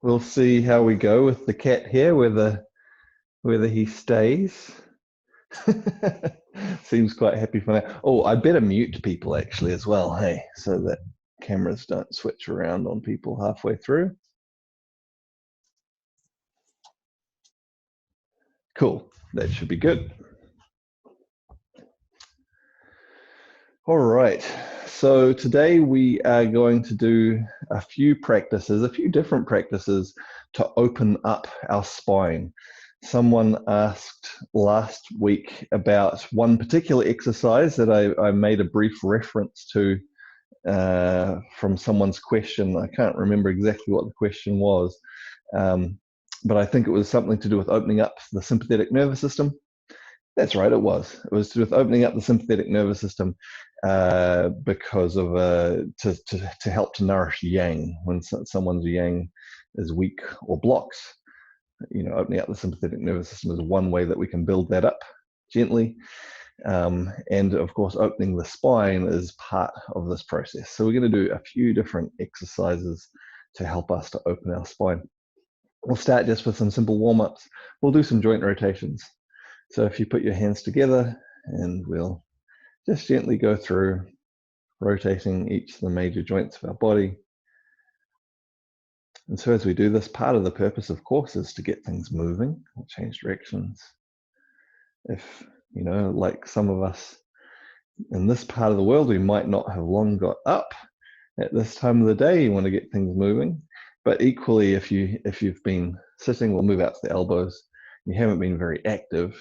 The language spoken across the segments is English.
We'll see how we go with the cat here, whether he stays. Seems quite happy for now. Oh, I better mute people actually as well, hey, so that cameras don't switch around on people halfway through. Cool, that should be good. All right, so today we are going to do a few different practices to open up our spine. Someone asked last week about one particular exercise that I made a brief reference to from someone's question. I can't remember exactly what the question was, but I think it was something to do with opening up the sympathetic nervous system. That's right, it was. It was to do with opening up the sympathetic nervous system because of to help to nourish yang when someone's yang is weak or blocks. Opening up the sympathetic nervous system is one way that we can build that up gently. And of course, opening the spine is part of this process. So we're going to do a few different exercises to help us to open our spine. We'll start just with some simple warm-ups. We'll do some joint rotations. So if you put your hands together, and we'll just gently go through rotating each of the major joints of our body. And so as we do this, part of the purpose, of course, is to get things moving. We'll change directions. If, like some of us in this part of the world, we might not have long got up at this time of the day. You want to get things moving. But equally, if you've been sitting, we'll move out to the elbows. You haven't been very active.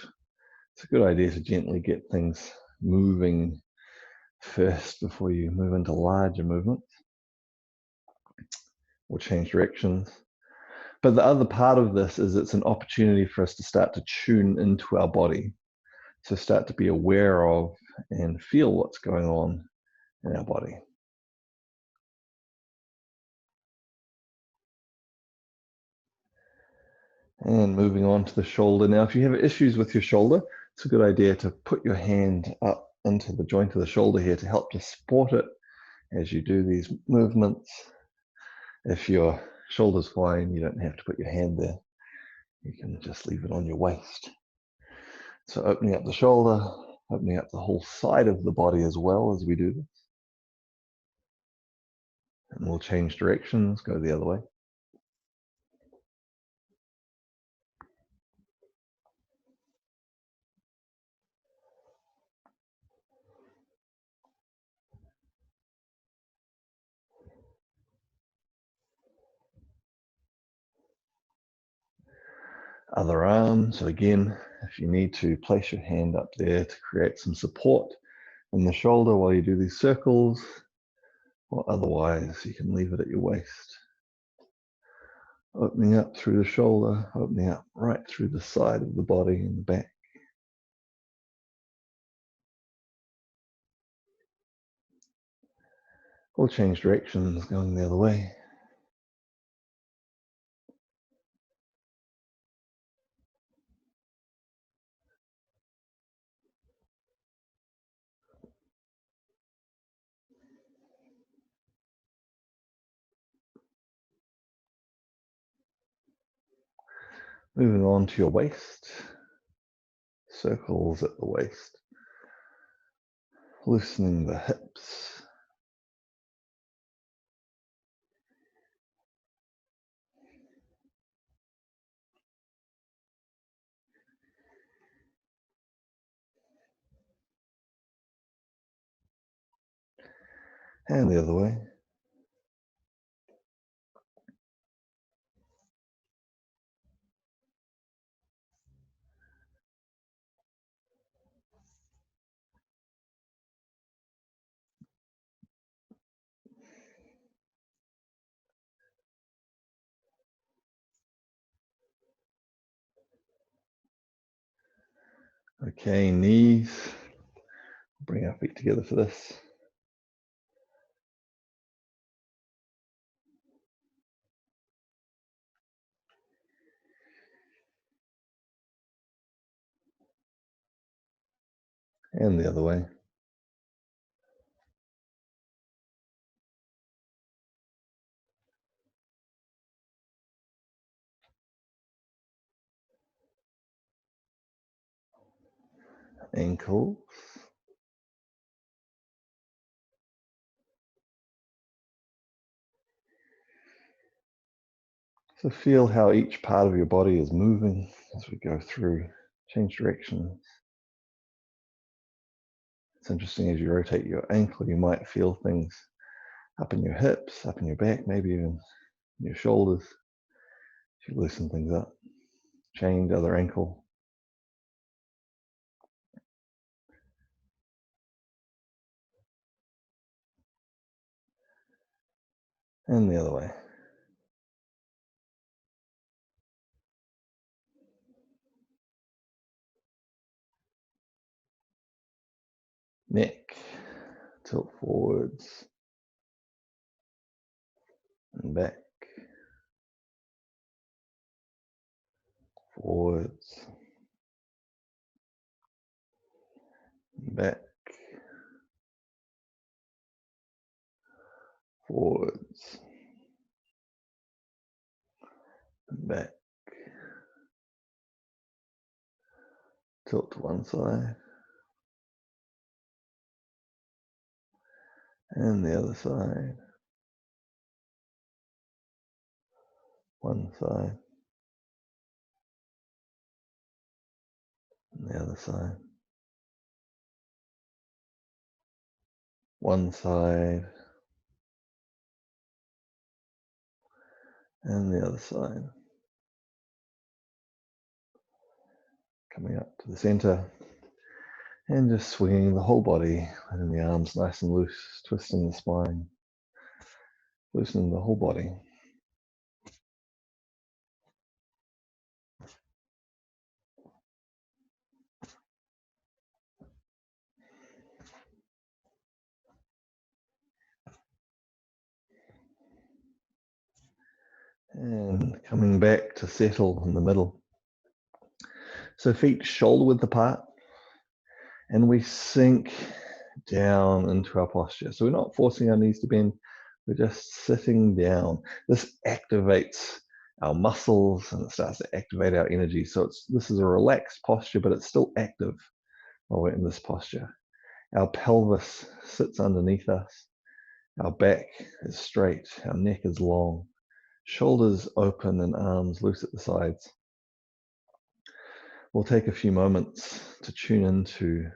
It's a good idea to gently get things moving first before you move into larger movements or change directions. But the other part of this is it's an opportunity for us to start to tune into our body. So start to be aware of and feel what's going on in our body. And moving on to the shoulder. Now, if you have issues with your shoulder, it's a good idea to put your hand up into the joint of the shoulder here to help to support it as you do these movements. If your shoulder's fine, you don't have to put your hand there. You can just leave it on your waist. So opening up the shoulder, opening up the whole side of the body as well as we do this. And we'll change directions, go the other way. Other arm. So again, if you need to place your hand up there to create some support in the shoulder while you do these circles, or otherwise you can leave it at your waist. Opening up through the shoulder, opening up right through the side of the body and the back. We'll change directions, going the other way. Moving on to your waist, circles at the waist, loosening the hips. And the other way. Okay, knees. Bring our feet together for this. And the other way. ankles. So feel how each part of your body is moving as we go through. Change directions. It's interesting, as you rotate your ankle, you might feel things up in your hips, up in your back, maybe even your shoulders. If you loosen things up, change other ankle. And the other way. Neck, tilt forwards and back, forwards, back, forwards, back, tilt to one side, and the other side, one side, and the other side, one side, and the other side. Coming up to the center, and just swinging the whole body, letting the arms nice and loose, twisting the spine, loosening the whole body. And coming back to settle in the middle. So feet shoulder width apart, and we sink down into our posture. So we're not forcing our knees to bend, we're just sitting down. This activates our muscles and it starts to activate our energy. So this is a relaxed posture, but it's still active while we're in this posture. Our pelvis sits underneath us. Our back is straight, our neck is long, shoulders open and arms loose at the sides. We'll take a few moments to tune into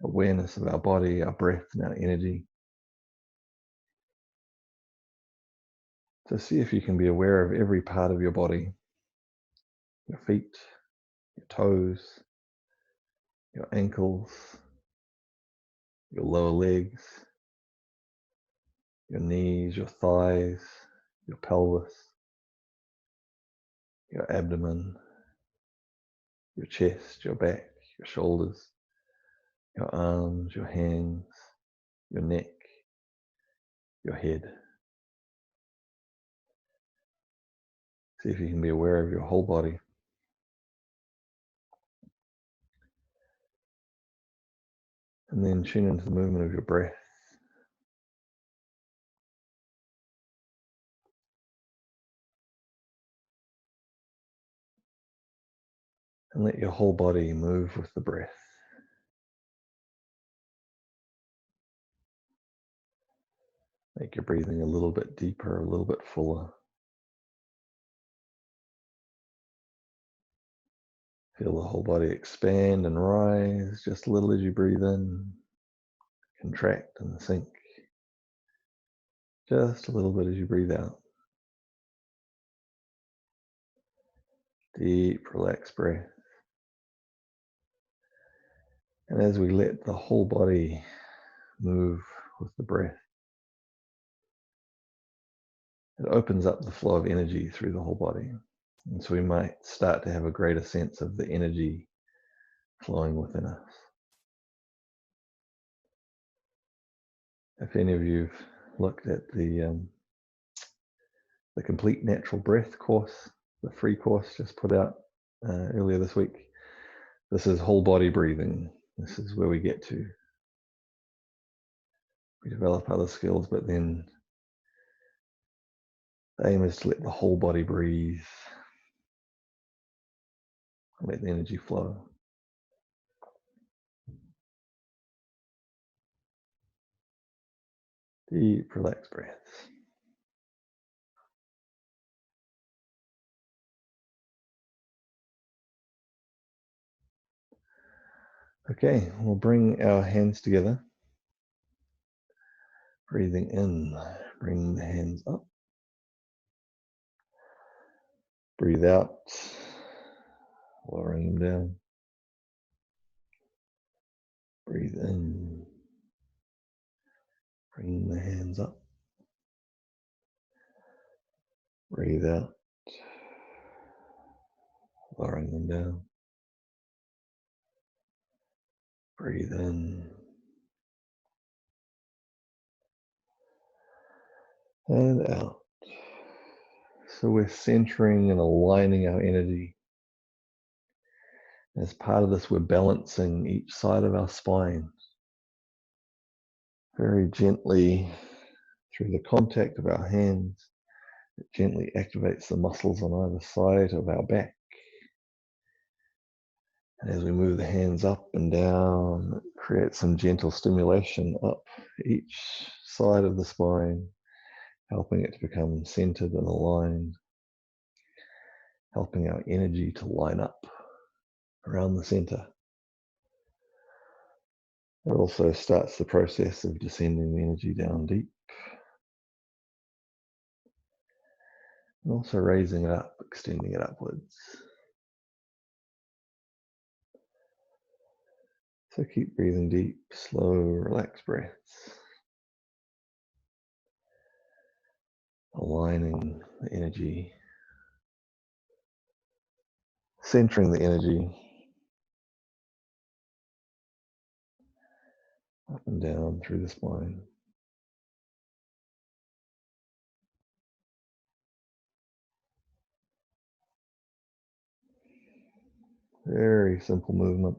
awareness of our body, our breath, and our energy. So see if you can be aware of every part of your body, your feet, your toes, your ankles, your lower legs, your knees, your thighs, your pelvis, your abdomen, your chest, your back, your shoulders, your arms, your hands, your neck, your head. See if you can be aware of your whole body. And then tune into the movement of your breath. And let your whole body move with the breath. Make your breathing a little bit deeper, a little bit fuller. Feel the whole body expand and rise just a little as you breathe in, contract and sink. Just a little bit as you breathe out. Deep, relaxed breath. And as we let the whole body move with the breath, it opens up the flow of energy through the whole body. And so we might start to have a greater sense of the energy flowing within us. If any of you've looked at the Complete Natural Breath course, the free course just put out earlier this week, this is whole body breathing. This is where we get to. We develop other skills, but then the aim is to let the whole body breathe, let the energy flow. Deep, relaxed breaths. Okay, we'll bring our hands together. Breathing in, bring the hands up. Breathe out, lowering them down. Breathe in, bring the hands up. Breathe out, lowering them down. Breathe in. And out. So we're centering and aligning our energy. As part of this, we're balancing each side of our spine. Very gently, through the contact of our hands, it gently activates the muscles on either side of our back. And as we move the hands up and down, it creates some gentle stimulation up each side of the spine, helping it to become centered and aligned, helping our energy to line up around the center. It also starts the process of descending the energy down deep, and also raising it up, extending it upwards. So keep breathing deep, slow, relaxed breaths, aligning the energy, centering the energy, up and down through the spine. Very simple movement.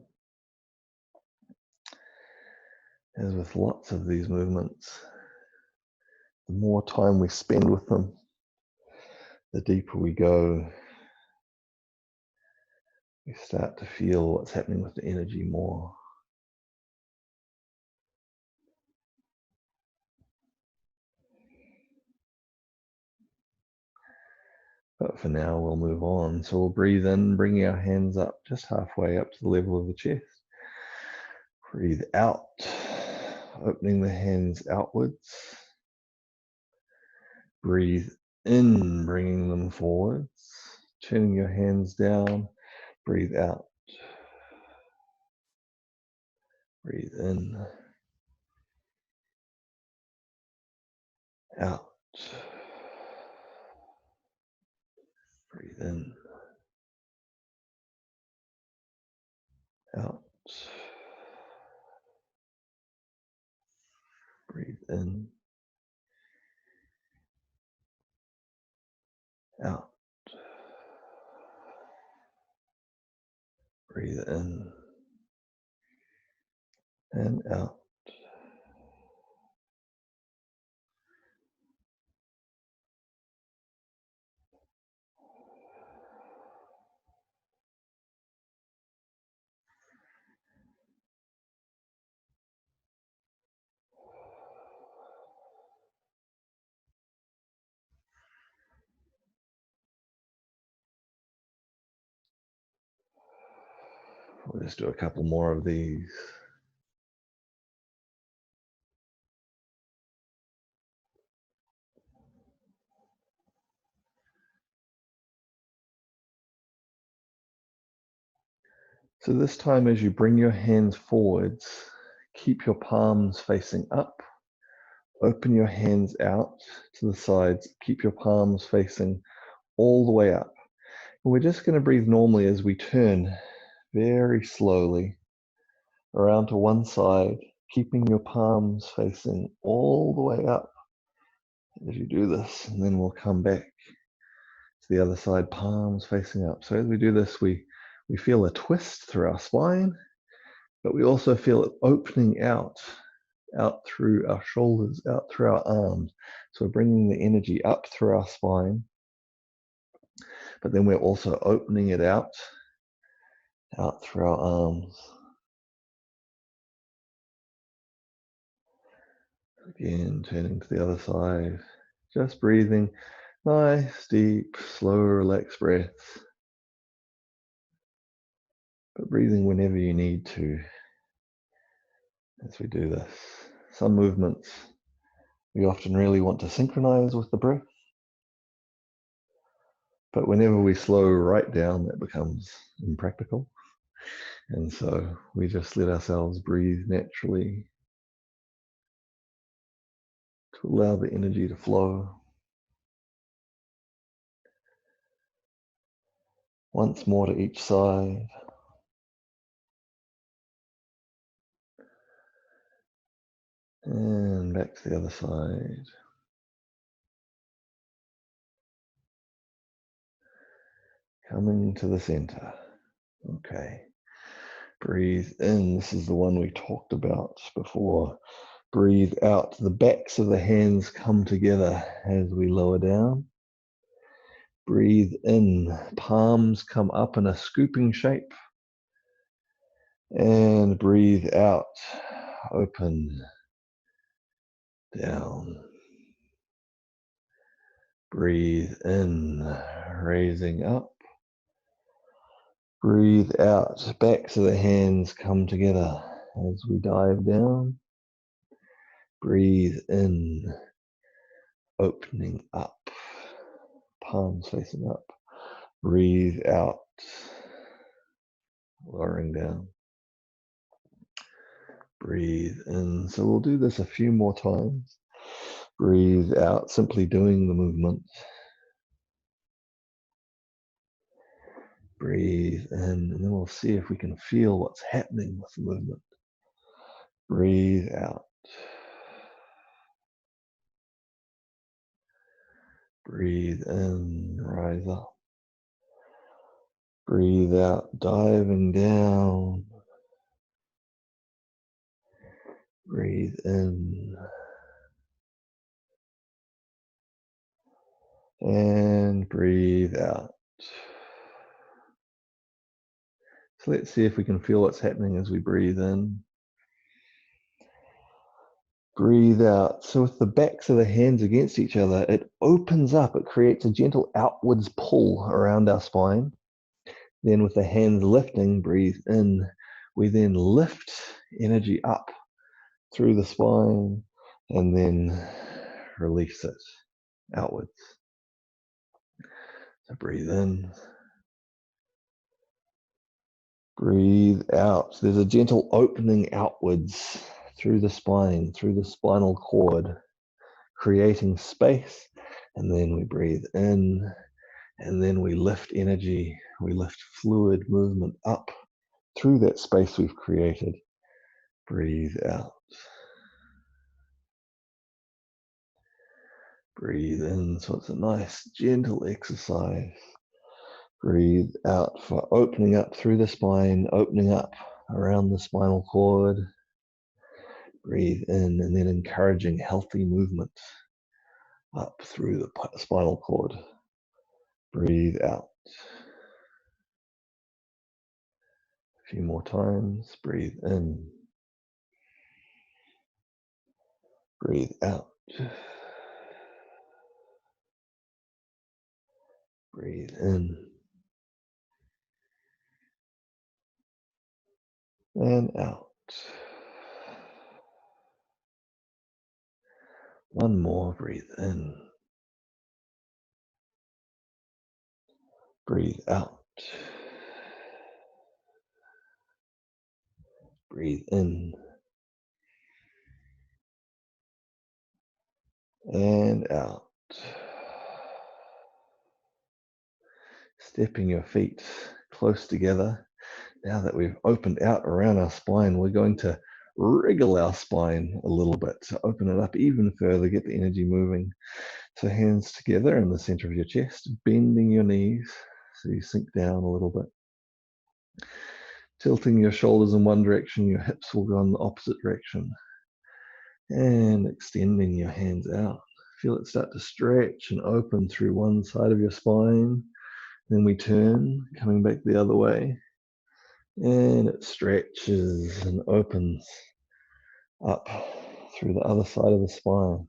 As with lots of these movements, the more time we spend with them, the deeper we go. We start to feel what's happening with the energy more. But for now, we'll move on. So we'll breathe in, bringing our hands up just halfway up to the level of the chest. Breathe out, opening the hands outwards. Breathe in, bringing them forwards. Turning your hands down. Breathe out. Breathe in. Out. Breathe in. Out. Breathe in. Out. Breathe in. And out. We'll just do a couple more of these. So this time, as you bring your hands forwards, keep your palms facing up. Open your hands out to the sides. Keep your palms facing all the way up. And we're just going to breathe normally as we turn very slowly around to one side, keeping your palms facing all the way up as you do this. And then we'll come back to the other side, palms facing up. So as we do this, we feel a twist through our spine, but we also feel it opening out through our shoulders, out through our arms. So we're bringing the energy up through our spine, but then we're also opening it out through our arms. Again, turning to the other side, just breathing nice, deep, slow, relaxed breaths, but breathing whenever you need to as we do this. Some movements we often really want to synchronize with the breath, but whenever we slow right down, that becomes impractical. And so we just let ourselves breathe naturally to allow the energy to flow. Once more to each side. And back to the other side. Coming to the center. Okay. Breathe in. This is the one we talked about before. Breathe out. The backs of the hands come together as we lower down. Breathe in. Palms come up in a scooping shape. And breathe out. Open. Down. Breathe in. Raising up. Breathe out. Backs of the hands come together as we dive down. Breathe in. Opening up. Palms facing up. Breathe out. Lowering down. Breathe in. So we'll do this a few more times. Breathe out, simply doing the movement. Breathe in, and then we'll see if we can feel what's happening with the movement. Breathe out. Breathe in, rise up. Breathe out, diving down. Breathe in. And breathe out. So let's see if we can feel what's happening as we breathe in. Breathe out. So with the backs of the hands against each other, it opens up. It creates a gentle outwards pull around our spine. Then with the hands lifting, breathe in. We then lift energy up through the spine and then release it outwards. So breathe in. Breathe out. There's a gentle opening outwards through the spine, through the spinal cord, creating space. And then we breathe in, and then we lift energy, we lift fluid movement up through that space we've created. Breathe out. Breathe in. So it's a nice, gentle exercise. Breathe out for opening up through the spine, opening up around the spinal cord. Breathe in, and then encouraging healthy movement up through the spinal cord. Breathe out. A few more times. Breathe in. Breathe out. Breathe in. And out. One more. Breathe in. Breathe out. Breathe in. And out. Stepping your feet close together. Now that we've opened out around our spine, we're going to wriggle our spine a little bit to open it up even further, get the energy moving. So hands together in the center of your chest, bending your knees so you sink down a little bit. Tilting your shoulders in one direction, your hips will go in the opposite direction. And extending your hands out. Feel it start to stretch and open through one side of your spine. Then we turn, coming back the other way. And it stretches and opens up through the other side of the spine.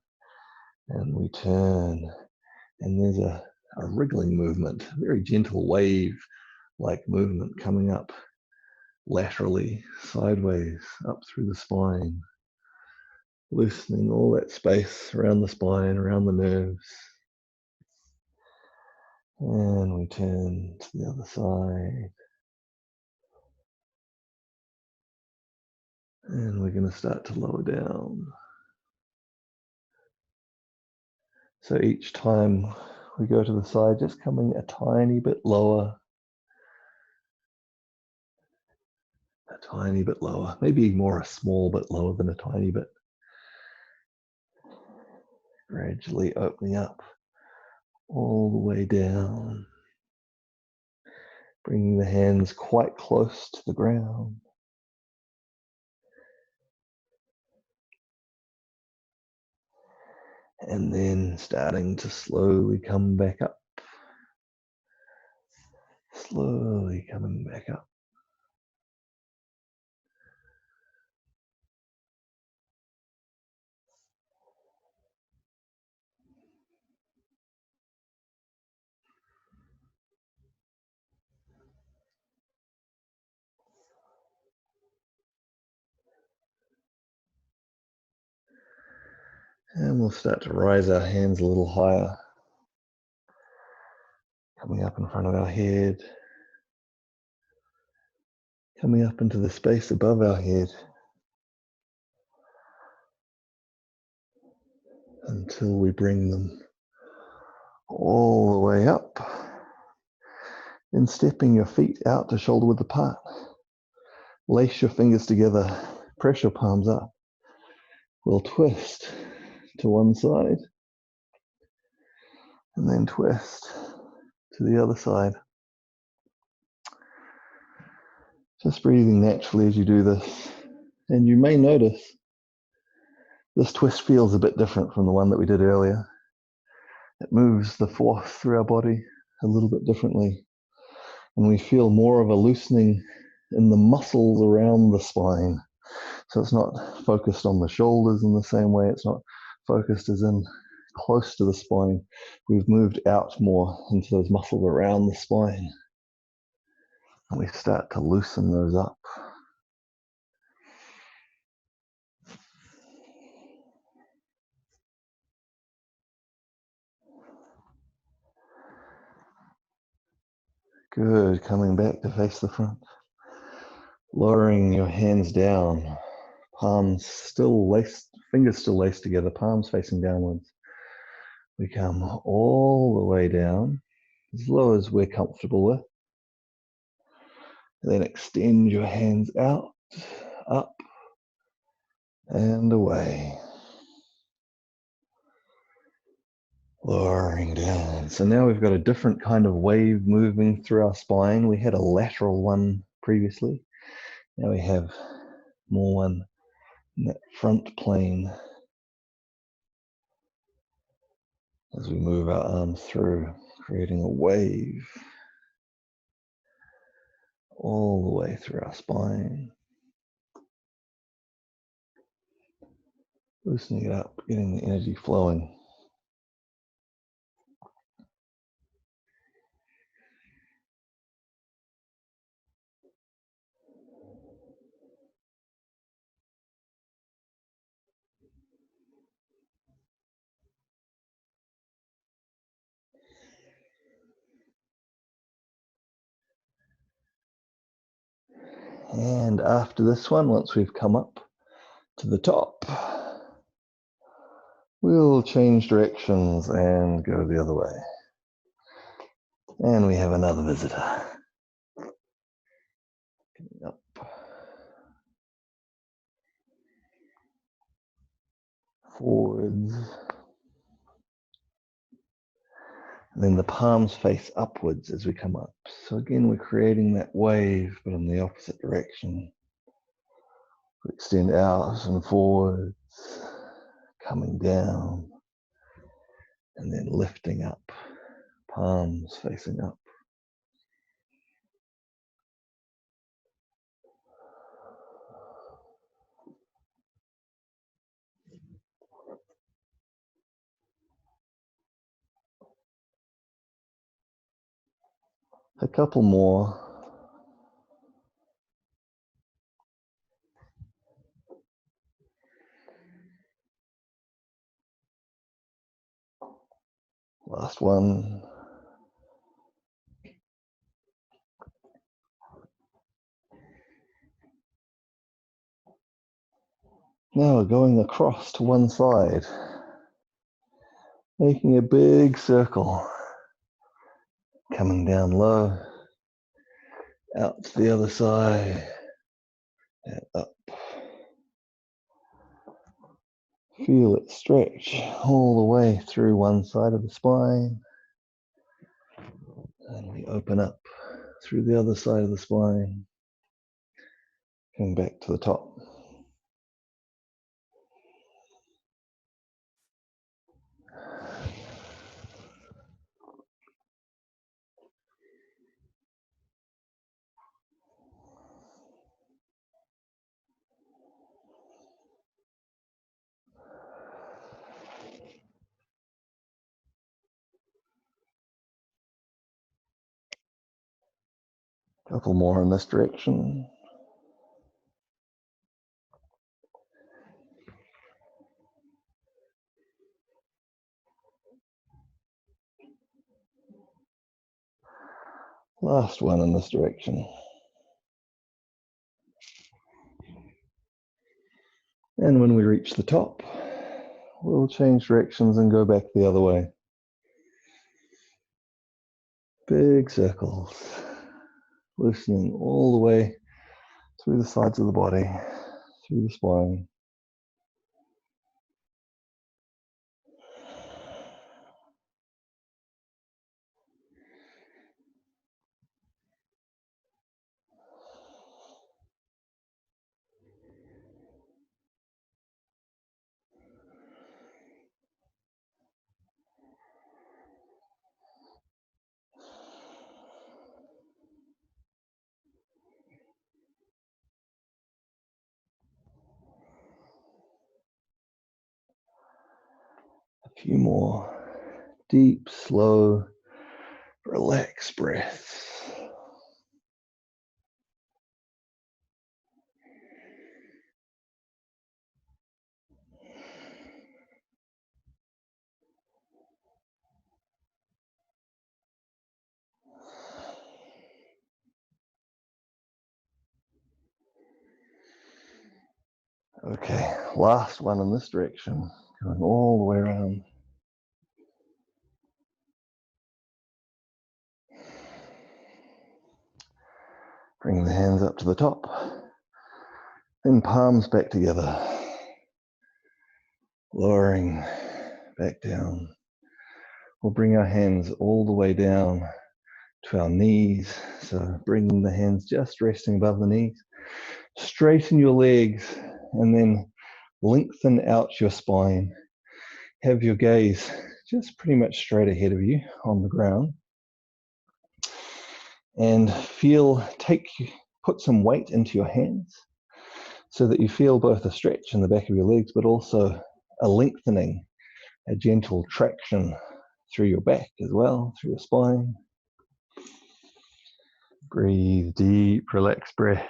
And we turn, and there's a wriggling movement, a very gentle wave-like movement coming up laterally, sideways, up through the spine, loosening all that space around the spine, around the nerves. And we turn to the other side. And we're going to start to lower down. So each time we go to the side, just coming a tiny bit lower, maybe more a small bit lower than a tiny bit. Gradually opening up all the way down, bringing the hands quite close to the ground. And then starting to slowly come back up. Slowly coming back up. And we'll start to rise our hands a little higher. Coming up in front of our head. Coming up into the space above our head. Until we bring them all the way up. Then stepping your feet out to shoulder width apart. Lace your fingers together. Press your palms up. We'll twist to one side. And then twist to the other side. Just breathing naturally as you do this. And you may notice this twist feels a bit different from the one that we did earlier. It moves the force through our body a little bit differently. And we feel more of a loosening in the muscles around the spine. So it's not focused on the shoulders in the same way. It's not focused as in close to the spine. We've moved out more into those muscles around the spine. And we start to loosen those up. Good, coming back to face the front. Lowering your hands down, palms still laced, fingers still laced together, palms facing downwards. We come all the way down, as low as we're comfortable with. And then extend your hands out, up, and away. Lowering down. So now we've got a different kind of wave moving through our spine. We had a lateral one previously. Now we have more one in that front plane as we move our arms through, creating a wave all the way through our spine. Loosening it up, getting the energy flowing. And after this one, once we've come up to the top, we'll change directions and go the other way. And we have another visitor. Coming up. Forwards. And then the palms face upwards as we come up. So again, we're creating that wave, but in the opposite direction. We extend out and forwards, coming down, and then lifting up, palms facing up. A couple more. Last one. Now we're going across to one side, making a big circle, coming down low, out to the other side, and up. Feel it stretch all the way through one side of the spine, and we open up through the other side of the spine, coming back to the top. Couple more in this direction. Last one in this direction. And when we reach the top, we'll change directions and go back the other way. Big circles, loosening all the way through the sides of the body, through the spine. A few more deep, slow, relaxed breaths. Okay, last one in this direction, going all the way around. Bring the hands up to the top, then palms back together, lowering back down. We'll bring our hands all the way down to our knees, so bringing the hands just resting above the knees. Straighten your legs and then lengthen out your spine. Have your gaze just pretty much straight ahead of you on the ground. And put some weight into your hands so that you feel both a stretch in the back of your legs, but also a lengthening, a gentle traction through your back as well, through your spine. Breathe deep, relaxed breaths.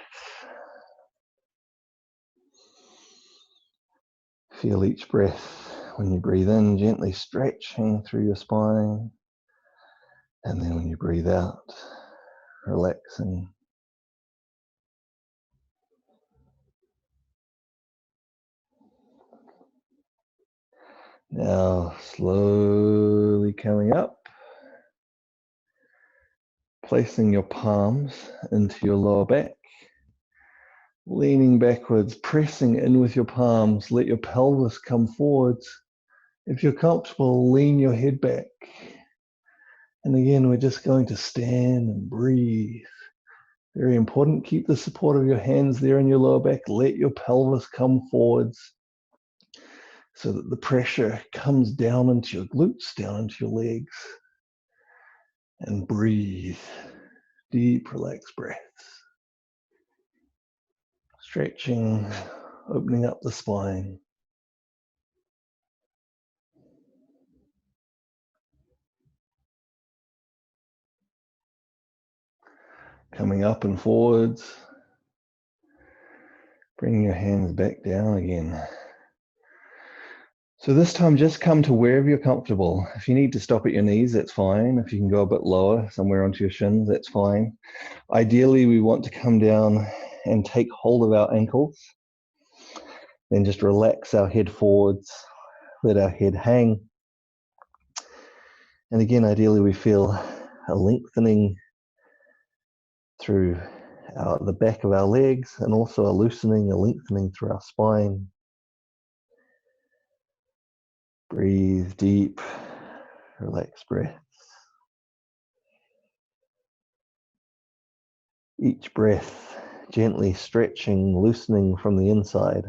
Feel each breath when you breathe in, gently stretching through your spine. And then when you breathe out, relaxing. Now slowly coming up, placing your palms into your lower back, leaning backwards, pressing in with your palms. Let your pelvis come forwards. If you're comfortable, lean your head back. And again, we're just going to stand and breathe. Very important. Keep the support of your hands there in your lower back. Let your pelvis come forwards so that the pressure comes down into your glutes, down into your legs. And breathe. Deep, relaxed breaths. Stretching, opening up the spine. Coming up and forwards. Bringing your hands back down again. So this time, just come to wherever you're comfortable. If you need to stop at your knees, that's fine. If you can go a bit lower, somewhere onto your shins, that's fine. Ideally, we want to come down and take hold of our ankles. Then just relax our head forwards, let our head hang. And again, ideally, we feel a lengthening through the back of our legs, and also a loosening, a lengthening through our spine. Breathe deep, relax breaths. Each breath gently stretching, loosening from the inside.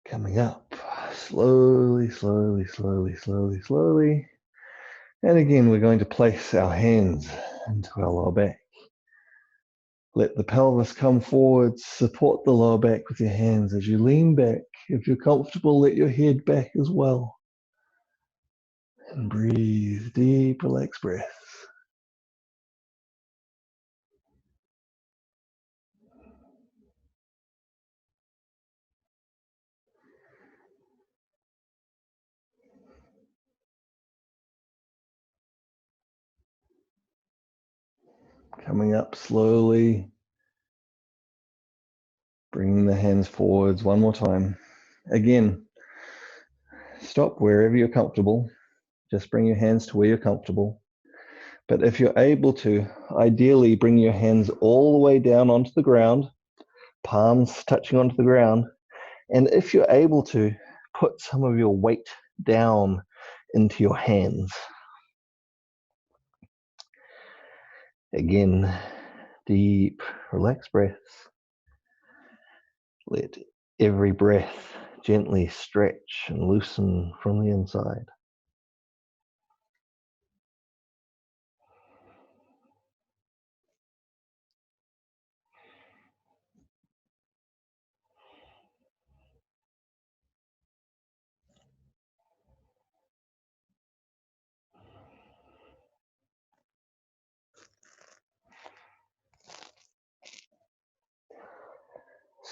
Coming up, slowly, slowly, slowly, slowly, slowly. And again, we're going to place our hands into our lower back. Let the pelvis come forward, support the lower back with your hands as you lean back. If you're comfortable, let your head back as well. And breathe deep, relaxed breaths. Coming up slowly, bringing the hands forwards one more time. Again, stop wherever you're comfortable. Just bring your hands to where you're comfortable. But if you're able to, ideally bring your hands all the way down onto the ground, palms touching onto the ground. And if you're able to, put some of your weight down into your hands. Again, deep, relaxed breaths. Let every breath gently stretch and loosen from the inside.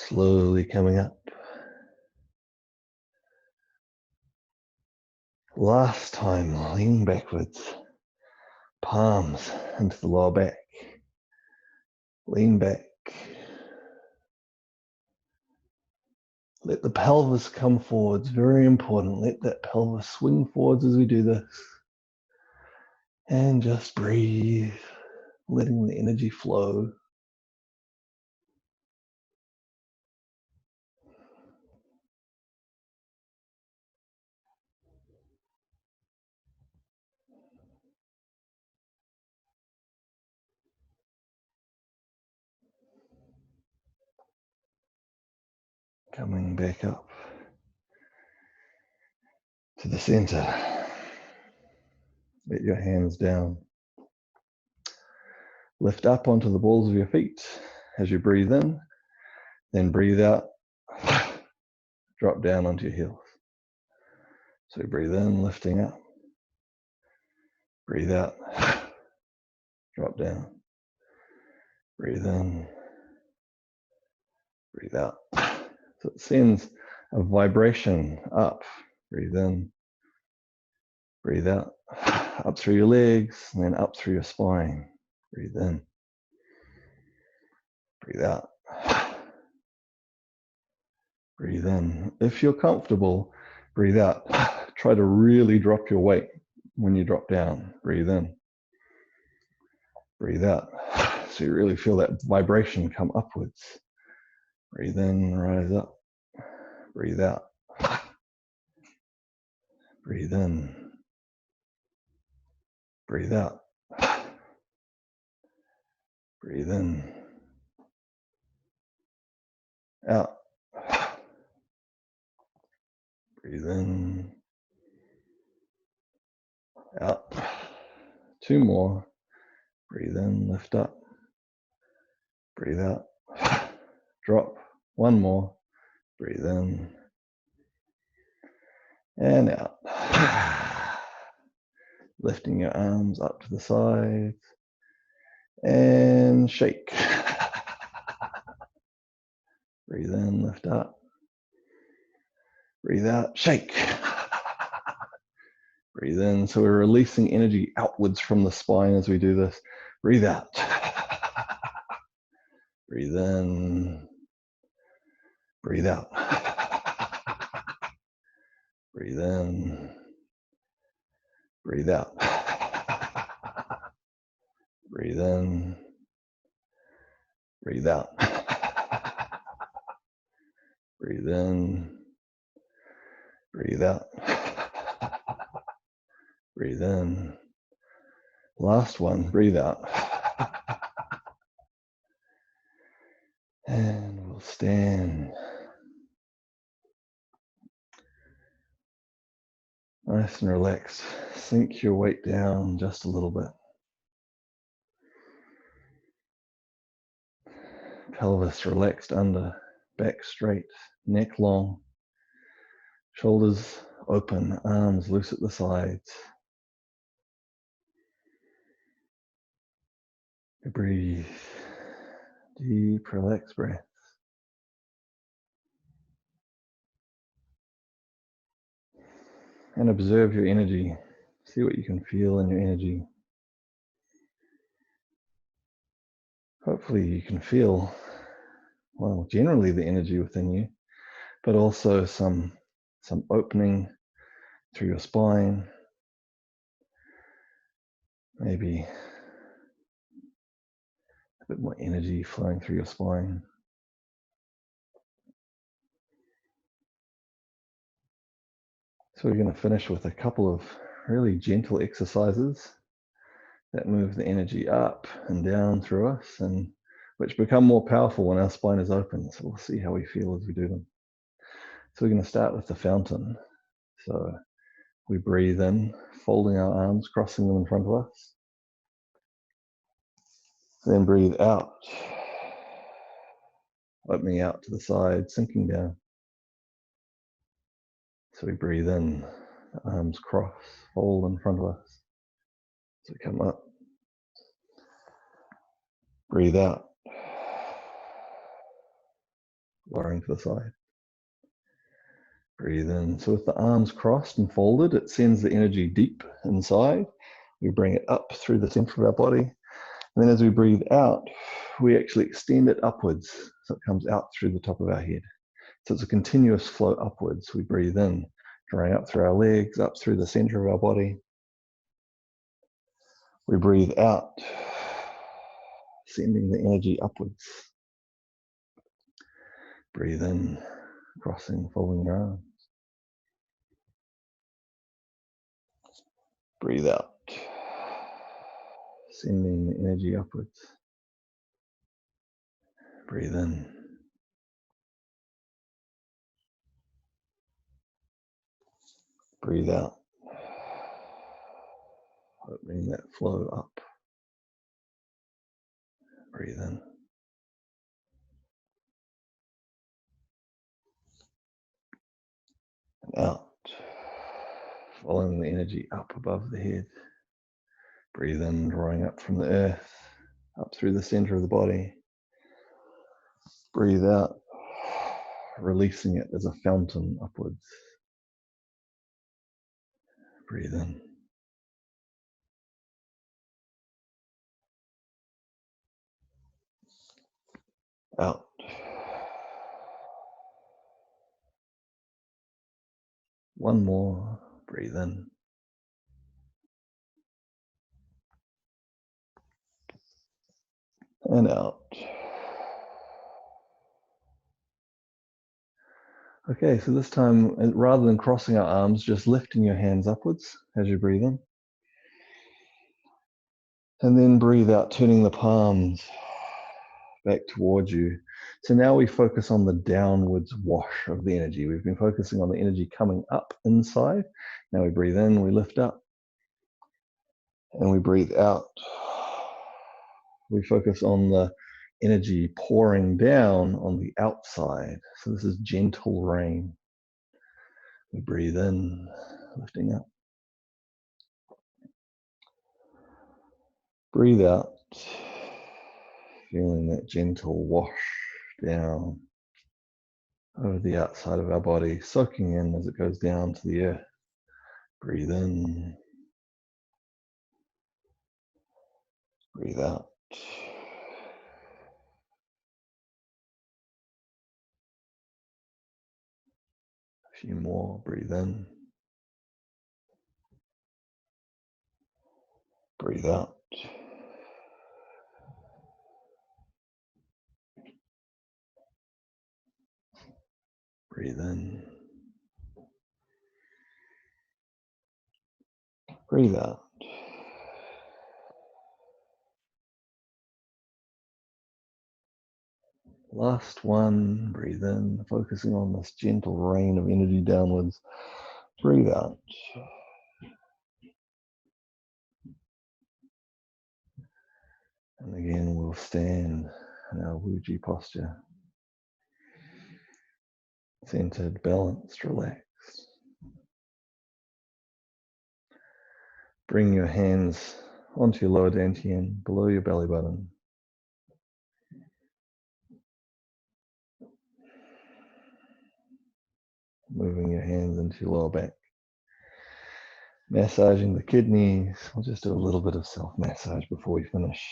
Slowly coming up. Last time, lean backwards. Palms into the lower back. Lean back. Let the pelvis come forwards, very important. Let that pelvis swing forwards as we do this. And just breathe, letting the energy flow. Coming back up to the center. Let your hands down. Lift up onto the balls of your feet as you breathe in, then breathe out. Drop down onto your heels. So breathe in, lifting up. Breathe out. Drop down. Breathe in. Breathe out. So it sends a vibration up. Breathe in. Breathe out. Up through your legs, and then up through your spine. Breathe in. Breathe out. Breathe in. If you're comfortable, breathe out. Try to really drop your weight when you drop down. Breathe in. Breathe out. So you really feel that vibration come upwards. Breathe in, rise up. Breathe out. Breathe in. Breathe out. Breathe in. Out. Breathe in. Out. Two more. Breathe in, lift up. Breathe out. Drop. One more. Breathe in. And out. Lifting your arms up to the sides. And shake. Breathe in, lift up. Breathe out, shake. Breathe in. So we're releasing energy outwards from the spine as we do this. Breathe out. Breathe in. Breathe out. Breathe in. Breathe out. Breathe in. Breathe out. Breathe in. Breathe out. Breathe in. Last one. Breathe out. And we'll stand. Nice and relaxed. Sink your weight down just a little bit. Pelvis relaxed under, back straight, neck long, shoulders open, arms loose at the sides. Breathe. Deep, relaxed breaths. And observe your energy. See what you can feel in your energy. Hopefully you can feel, well, generally the energy within you, but also some opening through your spine. Maybe a bit more energy flowing through your spine. So we're going to finish with a couple of really gentle exercises that move the energy up and down through us, and which become more powerful when our spine is open. So we'll see how we feel as we do them. So we're going to start with the fountain. So we breathe in, folding our arms, crossing them in front of us. Then breathe out, opening out to the side, sinking down. So we breathe in, the arms cross, fold in front of us. So we come up. Breathe out, lowering to the side. Breathe in. So with the arms crossed and folded, it sends the energy deep inside. We bring it up through the center of our body. And then as we breathe out, we actually extend it upwards. So it comes out through the top of our head. So it's a continuous flow upwards. We breathe in, drawing up through our legs, up through the center of our body. We breathe out, sending the energy upwards. Breathe in, crossing, folding your arms. Breathe out, sending the energy upwards. Breathe in. Breathe out, opening that flow up. Breathe in. And out, following the energy up above the head. Breathe in, drawing up from the earth, up through the center of the body. Breathe out, releasing it as a fountain upwards. Breathe in. Out. One more. Breathe in. And out. Okay, so this time, rather than crossing our arms, just lifting your hands upwards as you breathe in. And then breathe out, turning the palms back towards you. So now we focus on the downwards wash of the energy. We've been focusing on the energy coming up inside. Now we breathe in, we lift up. And we breathe out. We focus on the energy pouring down on the outside. So this is gentle rain. We breathe in, lifting up. Breathe out, feeling that gentle wash down over the outside of our body, soaking in as it goes down to the earth. Breathe in, breathe out. A few more, breathe in, breathe out. Breathe in, breathe out. Last one, breathe in, focusing on this gentle rain of energy downwards. Breathe out. And again, we'll stand in our Wuji posture. Centered, balanced, relaxed. Bring your hands onto your lower dantian, below your belly button. Moving your hands into your lower back. Massaging the kidneys. We'll just do a little bit of self-massage before we finish.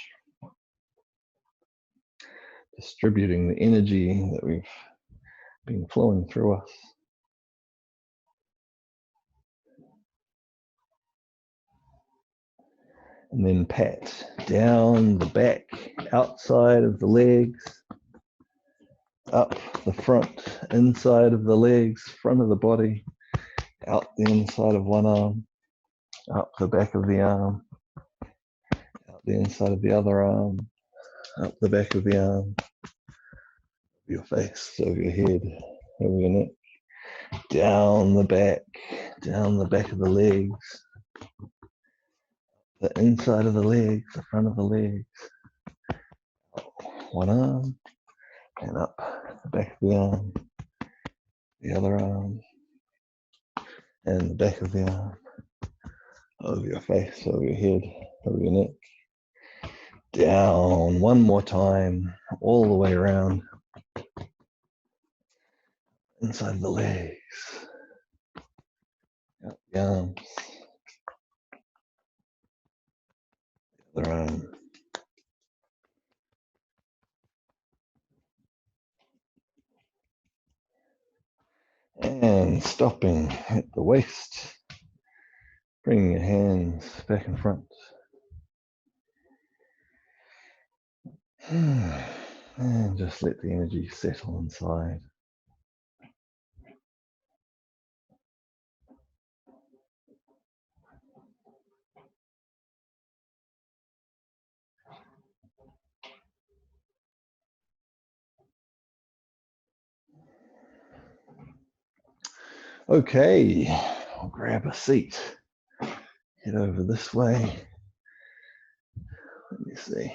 Distributing the energy that we've been flowing through us. And then pat down the back, outside of the legs, up the front, inside of the legs, front of the body, out the inside of one arm, up the back of the arm, out the inside of the other arm, up the back of the arm, your face, over your head, over your neck, down the back of the legs, the inside of the legs, the front of the legs, one arm, and up the back of the arm, the other arm, and the back of the arm, over your face, over your head, over your neck, down one more time, all the way around, inside the legs, up the arms, the other arm, and stopping at the waist, bringing your hands back in front. And just let the energy settle inside. Okay, I'll grab a seat. Head over this way. Let me see.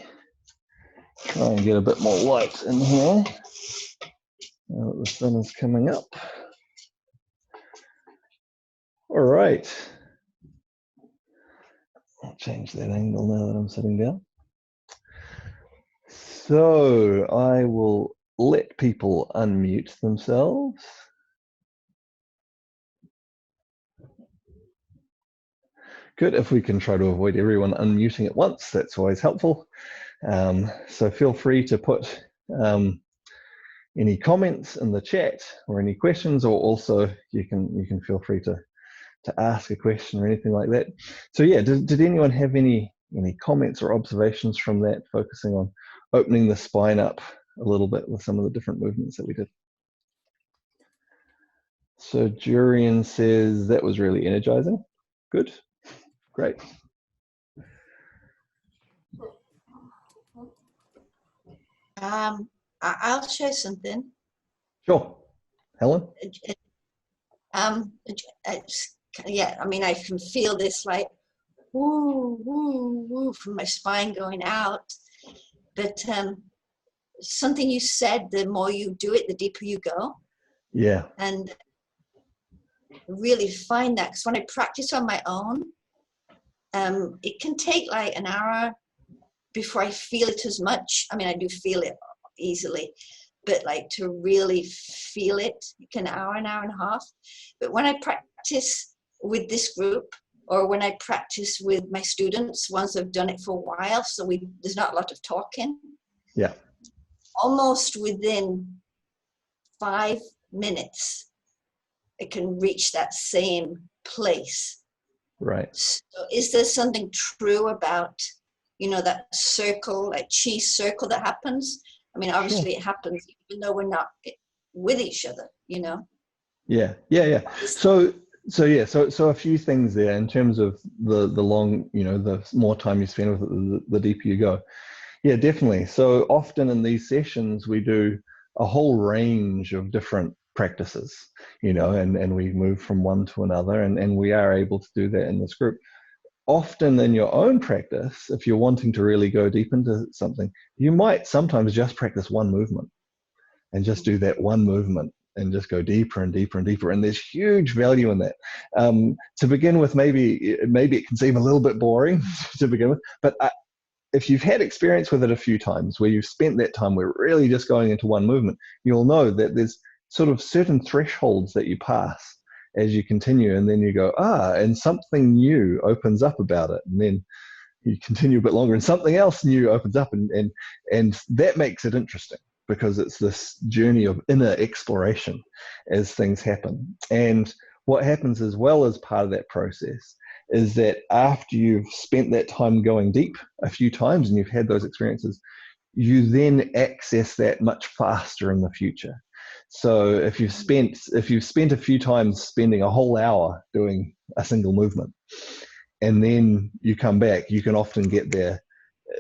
Try and get a bit more light in here. Now that the sun is coming up. All right. I'll change that angle now that I'm sitting down. So I will let people unmute themselves. Good, if we can try to avoid everyone unmuting at once, that's always helpful. So feel free to put any comments in the chat or any questions, or also you can feel free to ask a question or anything like that. So yeah, did anyone have any comments or observations from that, focusing on opening the spine up a little bit with some of the different movements that we did? So Jurian says that was really energizing. Good, great. I'll share something. Sure, Helen. Yeah, I mean, I can feel this like woo, woo, woo from my spine going out. But something you said, the more you do it, the deeper you go. Yeah. And really find that, because when I practice on my own, it can take like an hour before I feel it as much. I mean, I do feel it easily, but like to really feel it, an hour and a half. But when I practice with this group, or when I practice with my students, once I've done it for a while, so there's not a lot of talking. Yeah. Almost within 5 minutes, it can reach that same place. Right. So is there something true about, that circle, like chi circle that happens? I mean, obviously Sure. it happens even though we're not with each other, Yeah. So a few things there in terms of the long, the more time you spend with it, the deeper you go. Yeah, definitely. So often in these sessions, we do a whole range of different practices, and we move from one to another, and we are able to do that in this group. Often in your own practice, if you're wanting to really go deep into something, you might sometimes just practice one movement and just do that one movement and just go deeper and deeper and deeper. And there's huge value in that. To begin with, maybe it can seem a little bit boring to begin with, but if you've had experience with it a few times where you've spent that time where really just going into one movement, you'll know that there's sort of certain thresholds that you pass as you continue, and then you go, and something new opens up about it. And then you continue a bit longer and something else new opens up, and that makes it interesting because it's this journey of inner exploration as things happen. And what happens as well as part of that process is that after you've spent that time going deep a few times and you've had those experiences, you then access that much faster in the future. So if you've spent a few times spending a whole hour doing a single movement, and then you come back, you can often get there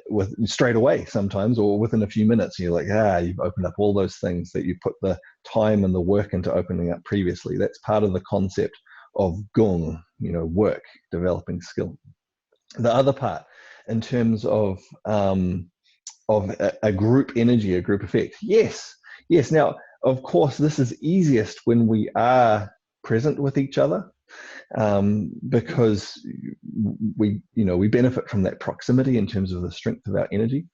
with straight away sometimes, or within a few minutes. You're like, you've opened up all those things that you put the time and the work into opening up previously. That's part of the concept of Qigong, work, developing skill. The other part, in terms of a group energy, a group effect, yes. Now, of course, this is easiest when we are present with each other, because we benefit from that proximity in terms of the strength of our energy.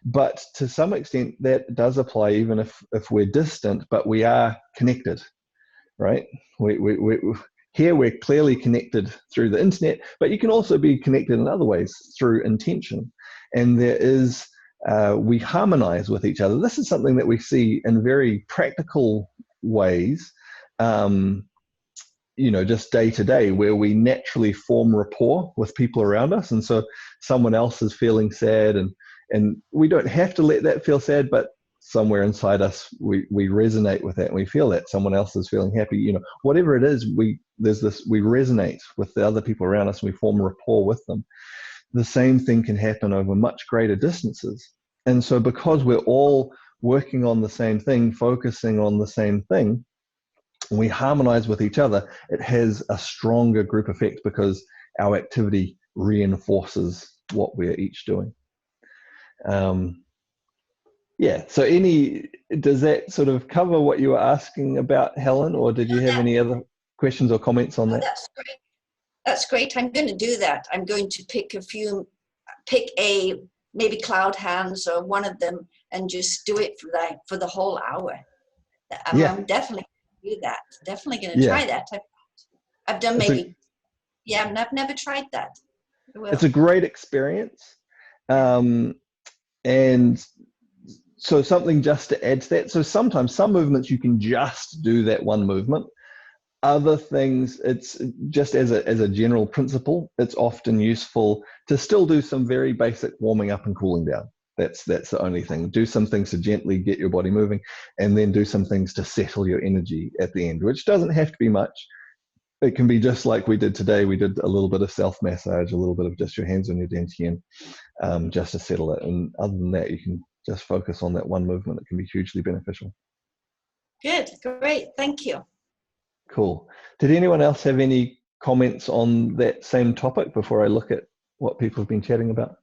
But to some extent, that does apply even if we're distant, but we are connected, right? Here we're clearly connected through the internet, but you can also be connected in other ways through intention. And there is, we harmonize with each other. This is something that we see in very practical ways, just day to day, where we naturally form rapport with people around us. And so someone else is feeling sad, and we don't have to let that feel sad, but somewhere inside us, we resonate with that, and we feel that someone else is feeling happy. Whatever it is, we resonate with the other people around us, and we form rapport with them. The same thing can happen over much greater distances. And so because we're all working on the same thing, focusing on the same thing, we harmonize with each other, it has a stronger group effect because our activity reinforces what we're each doing. So does that sort of cover what you were asking about, Helen, or did you have any other questions or comments on that? That's great. That's great. I'm going to do that. I'm going to pick maybe cloud hands or one of them and just do it for the whole hour. I'm definitely going to do that. Definitely going to try that. I've done I've never tried that. It's a great experience. And so something just to add to that. So sometimes some movements you can just do that one movement. Other things, it's just as a general principle, it's often useful to still do some very basic warming up and cooling down. That's the only thing. Do some things to gently get your body moving, and then do some things to settle your energy at the end, which doesn't have to be much. It can be just like we did today. We did a little bit of self-massage, a little bit of just your hands on your dantian, just to settle it. And other than that, you can just focus on that one movement. It can be hugely beneficial. Good, great, thank you. Cool. Did anyone else have any comments on that same topic before I look at what people have been chatting about?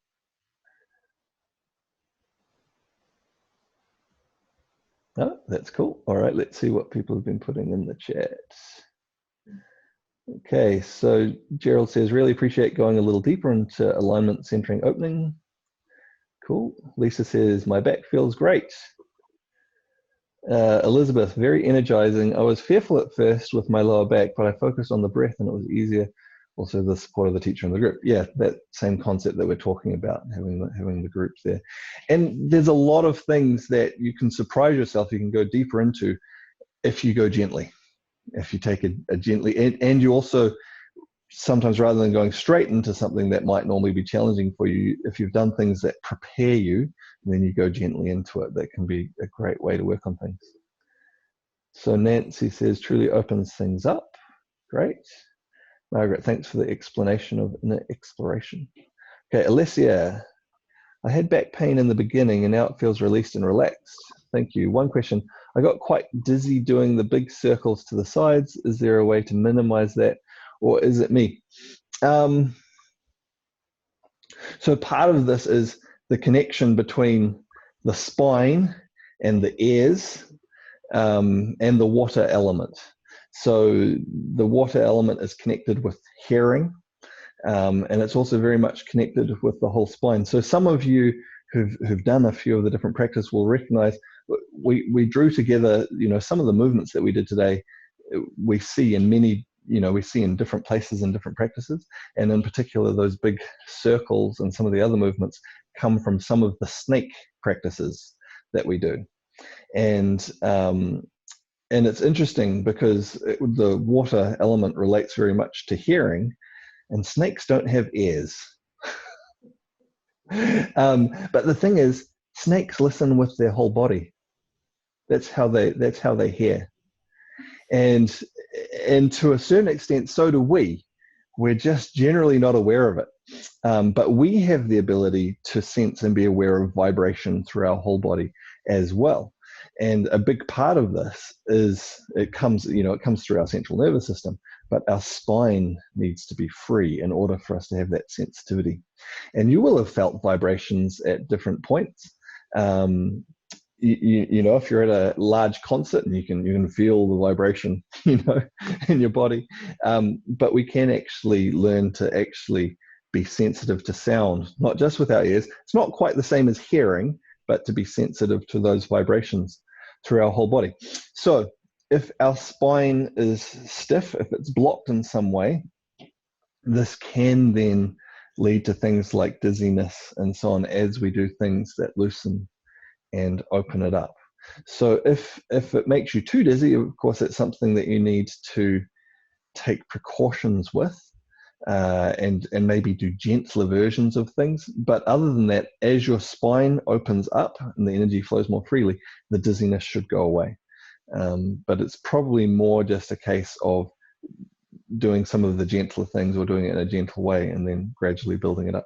Oh, that's cool. All right, let's see what people have been putting in the chat. Okay, so Gerald says, really appreciate going a little deeper into alignment, centering, opening. Cool. Lisa says, my back feels great. Elizabeth, very energizing. I was fearful at first with my lower back, but I focused on the breath and it was easier. Also, the support of the teacher in the group. Yeah, that same concept that we're talking about, having the group there. And there's a lot of things that you can surprise yourself, you can go deeper into if you go gently, if you take a gently, and you also, sometimes rather than going straight into something that might normally be challenging for you, if you've done things that prepare you, then you go gently into it. That can be a great way to work on things. So Nancy says, truly opens things up. Great. Margaret, thanks for the explanation of inner exploration. Okay, Alessia, I had back pain in the beginning and now it feels released and relaxed. Thank you. One question, I got quite dizzy doing the big circles to the sides. Is there a way to minimize that, or is it me? So part of this is the connection between the spine and the ears, and the water element. So the water element is connected with hearing, and it's also very much connected with the whole spine. So some of you who've done a few of the different practices will recognize we drew together, some of the movements that we did today, we see in many, we see in different places in different practices, and in particular those big circles and some of the other movements come from some of the snake practices that we do. And it's interesting because the water element relates very much to hearing, and snakes don't have ears. But the thing is, snakes listen with their whole body. That's how they hear. And to a certain extent, so do we. We're just generally not aware of it. But we have the ability to sense and be aware of vibration through our whole body as well. And a big part of this is it comes through our central nervous system, but our spine needs to be free in order for us to have that sensitivity. And you will have felt vibrations at different points. If you're at a large concert and you can feel the vibration, in your body. But we can actually learn to actually be sensitive to sound, not just with our ears. It's not quite the same as hearing, but to be sensitive to those vibrations through our whole body. So if our spine is stiff, if it's blocked in some way, this can then lead to things like dizziness and so on as we do things that loosen and open it up. So if it makes you too dizzy, of course, it's something that you need to take precautions with, and maybe do gentler versions of things. But other than that, as your spine opens up and the energy flows more freely, the dizziness should go away. But it's probably more just a case of doing some of the gentler things or doing it in a gentle way and then gradually building it up.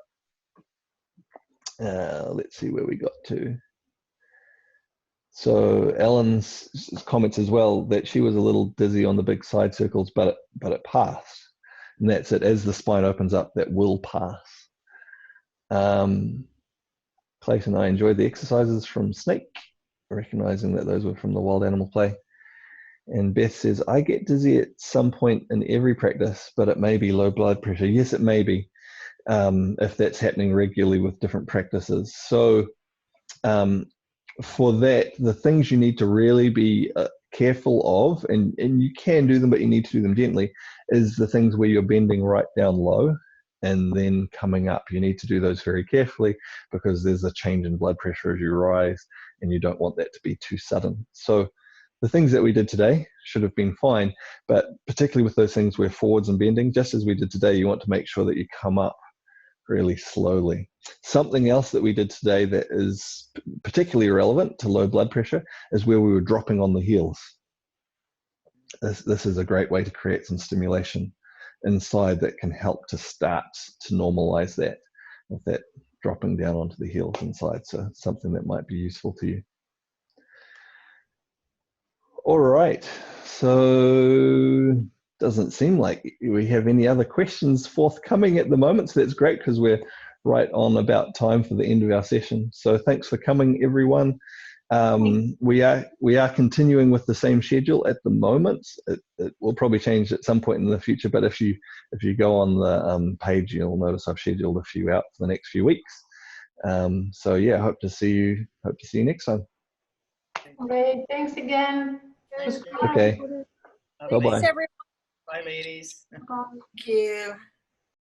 Let's see where we got to. So Ellen's comments as well, that she was a little dizzy on the big side circles, but it passed. And that's it. As the spine opens up, that will pass. Clayton, I enjoyed the exercises from Snake, recognizing that those were from the wild animal play. And Beth says, I get dizzy at some point in every practice, but it may be low blood pressure. Yes, it may be, if that's happening regularly with different practices. So for that, the things you need to really be careful of, and you can do them, but you need to do them gently, is the things where you're bending right down low and then coming up. You need to do those very carefully because there's a change in blood pressure as you rise, and you don't want that to be too sudden. So the things that we did today should have been fine, but particularly with those things where forwards and bending, just as we did today, you want to make sure that you come up really slowly. Something else that we did today that is particularly relevant to low blood pressure is where we were dropping on the heels. This is a great way to create some stimulation inside that can help to start to normalize that, with that dropping down onto the heels inside. So something that might be useful to you. All right, so doesn't seem like we have any other questions forthcoming at the moment, so that's great because we're right on about time for the end of our session. So thanks for coming, everyone. We are continuing with the same schedule at the moment. It will probably change at some point in the future, but if you go on the page, you'll notice I've scheduled a few out for the next few weeks. So yeah, hope to see you next time. Okay, thanks again. Okay, bye bye. Thanks, everyone. Bye, ladies. Bye. Thank you.